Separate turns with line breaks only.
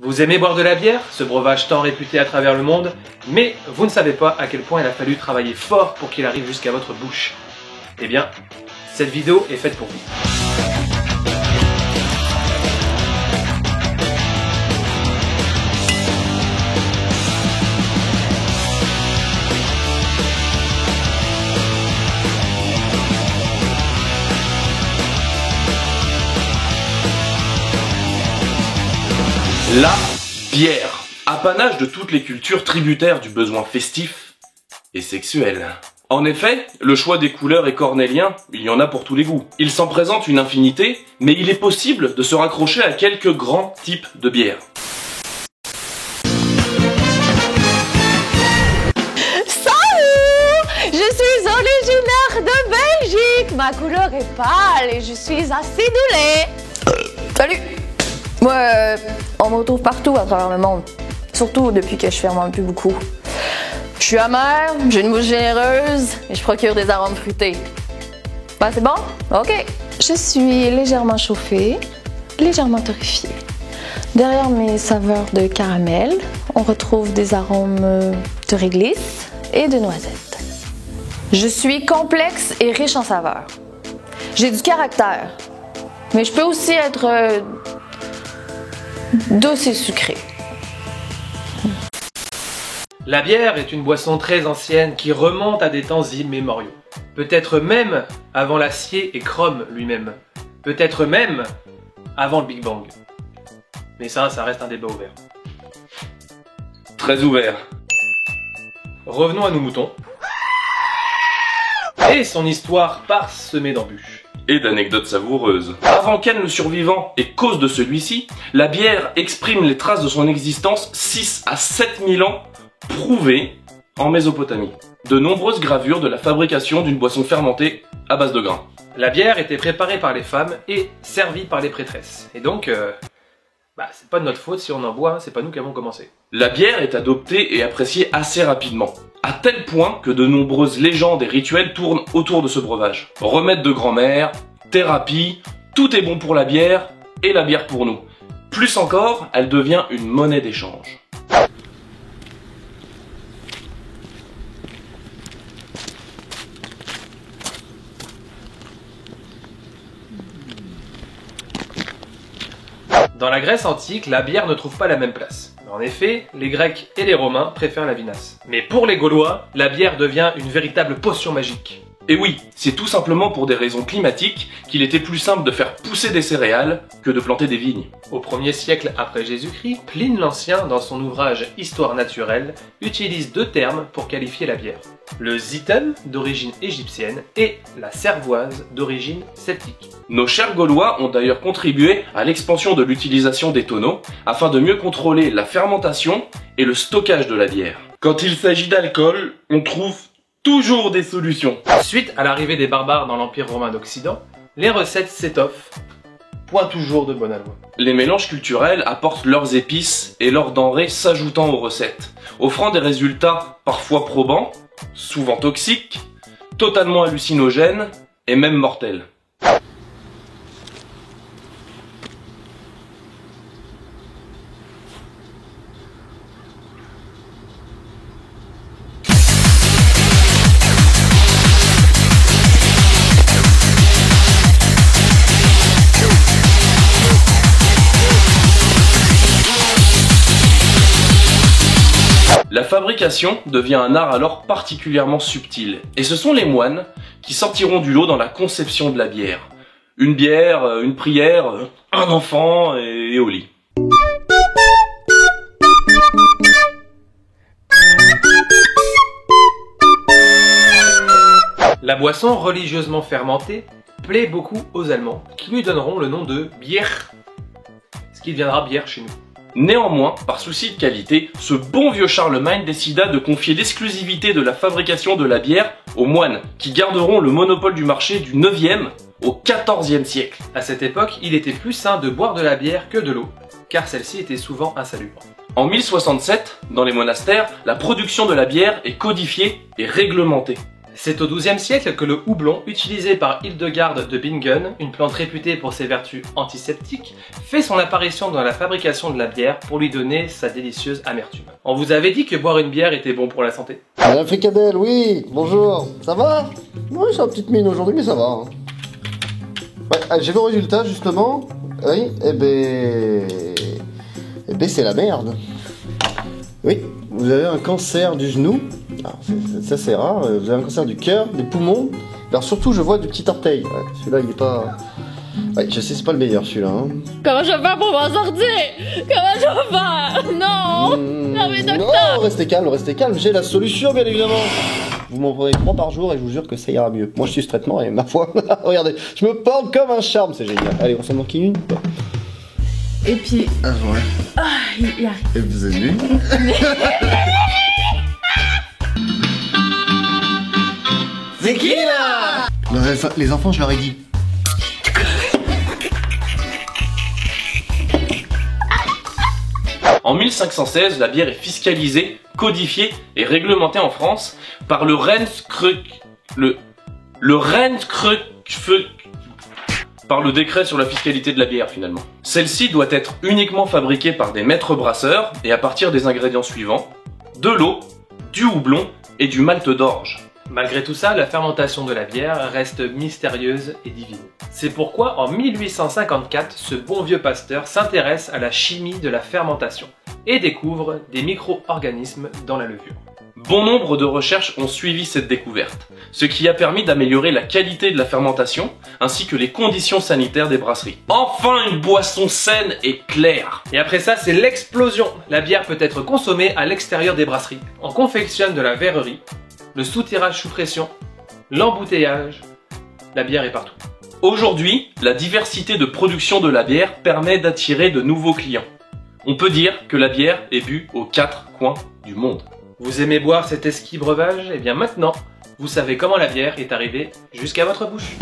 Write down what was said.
Vous aimez boire de la bière, ce breuvage tant réputé à travers le monde, mais vous ne savez pas à quel point il a fallu travailler fort pour qu'il arrive jusqu'à votre bouche. Eh bien, cette vidéo est faite pour vous.
La bière, apanage de toutes les cultures tributaires du besoin festif et sexuel. En effet, le choix des couleurs est cornélien, il y en a pour tous les goûts. Il s'en présente une infinité, mais il est possible de se raccrocher à quelques grands types de bières.
Salut! Je suis originaire de Belgique, ma couleur est pâle et je suis acidulée. Salut! Moi, on me retrouve partout à travers le monde, surtout depuis que je fermente plus beaucoup. Je suis amère, j'ai une bouche généreuse et je procure des arômes fruités. Ben, c'est bon? Ok. Je suis légèrement chauffée, légèrement torréfiée. Derrière mes saveurs de caramel, on retrouve des arômes de réglisse et de noisette. Je suis complexe et riche en saveurs. J'ai du caractère, mais je peux aussi être douce et sucrée.
La bière est une boisson très ancienne qui remonte à des temps immémoriaux. Peut-être même avant l'acier et Chrome lui-même. Peut-être même avant le Big Bang. Mais ça reste un débat ouvert.
Très ouvert.
Revenons à nos moutons. Et son histoire parsemée d'embûches.
Et d'anecdotes savoureuses. Avant qu'elle le survivant et cause de celui-ci, la bière exprime les traces de son existence 6 à 7 000 ans prouvées en Mésopotamie. De nombreuses gravures de la fabrication d'une boisson fermentée à base de grains.
La bière était préparée par les femmes et servie par les prêtresses. Et donc, c'est pas de notre faute si on en boit, c'est pas nous qui avons commencé.
La bière est adoptée et appréciée assez rapidement. À tel point que de nombreuses légendes et rituels tournent autour de ce breuvage. Remède de grand-mère, thérapie, tout est bon pour la bière et la bière pour nous. Plus encore, elle devient une monnaie d'échange.
Dans la Grèce antique, la bière ne trouve pas la même place. En effet, les Grecs et les Romains préfèrent la vinasse. Mais pour les Gaulois, la bière devient une véritable potion magique.
Et oui, c'est tout simplement pour des raisons climatiques qu'il était plus simple de faire pousser des céréales que de planter des vignes.
Au 1er siècle après Jésus-Christ, Pline l'Ancien, dans son ouvrage Histoire naturelle, utilise deux termes pour qualifier la bière. Le zitum, d'origine égyptienne, et la cervoise, d'origine celtique.
Nos chers Gaulois ont d'ailleurs contribué à l'expansion de l'utilisation des tonneaux afin de mieux contrôler la fermentation et le stockage de la bière. Quand il s'agit d'alcool, on trouve toujours des solutions.
Suite à l'arrivée des barbares dans l'Empire romain d'Occident, les recettes s'étoffent. Point toujours de bonne aloi.
Les mélanges culturels apportent leurs épices et leurs denrées s'ajoutant aux recettes, offrant des résultats parfois probants, souvent toxiques, totalement hallucinogènes et même mortels. La fabrication devient un art alors particulièrement subtil, et ce sont les moines qui sortiront du lot dans la conception de la bière. Une bière, une prière, un enfant et au lit.
La boisson religieusement fermentée plaît beaucoup aux Allemands, qui lui donneront le nom de Bier, ce qui deviendra bière chez nous.
Néanmoins, par souci de qualité, ce bon vieux Charlemagne décida de confier l'exclusivité de la fabrication de la bière aux moines, qui garderont le monopole du marché du 9e au 14e siècle.
À cette époque, il était plus sain de boire de la bière que de l'eau, car celle-ci était souvent insalubre.
En 1067, dans les monastères, la production de la bière est codifiée et réglementée.
C'est au XIIe siècle que le houblon, utilisé par Hildegarde de Bingen, une plante réputée pour ses vertus antiseptiques, fait son apparition dans la fabrication de la bière pour lui donner sa délicieuse amertume. On vous avait dit que boire une bière était bon pour la santé.
Madame Fricadelle, oui, bonjour, ça va? Oui, j'ai une petite mine aujourd'hui, mais ça va. Hein. Ouais, j'ai vos résultats justement. Oui, eh ben c'est la merde. Oui, vous avez un cancer du genou. Ça c'est rare, vous avez un cancer du cœur, des poumons. Alors surtout je vois du petit orteil. Ouais, celui-là il est pas... Ouais, je sais c'est pas le meilleur celui-là. Hein.
Comment je vais faire pour m'en sortir? Comment je vais faire? Non! Non mais docteur!
Non, restez calme, j'ai la solution bien évidemment. Vous m'en prenez 3 par jour et je vous jure que ça ira mieux. Moi je suis ce traitement et ma foi, regardez, je me porte comme un charme, c'est génial. Allez, on s'en manque une.
Et puis...
Ah ouais.
Ah, il arrive.
Et vous avez vu? C'est qui là? Les enfants, je leur ai dit.
En 1516, la bière est fiscalisée, codifiée et réglementée en France par le par le décret sur la fiscalité de la bière finalement. Celle-ci doit être uniquement fabriquée par des maîtres brasseurs et à partir des ingrédients suivants: de l'eau, du houblon et du malt d'orge.
Malgré tout ça, la fermentation de la bière reste mystérieuse et divine. C'est pourquoi en 1854, ce bon vieux Pasteur s'intéresse à la chimie de la fermentation et découvre des micro-organismes dans la levure.
Bon nombre de recherches ont suivi cette découverte, ce qui a permis d'améliorer la qualité de la fermentation ainsi que les conditions sanitaires des brasseries. Enfin une boisson saine et claire!
Et après ça, c'est l'explosion! La bière peut être consommée à l'extérieur des brasseries. On confectionne de la verrerie, le soutirage sous pression, l'embouteillage, la bière est partout.
Aujourd'hui, la diversité de production de la bière permet d'attirer de nouveaux clients. On peut dire que la bière est bue aux 4 coins du monde.
Vous aimez boire cet exquis breuvage? Eh bien maintenant, vous savez comment la bière est arrivée jusqu'à votre bouche.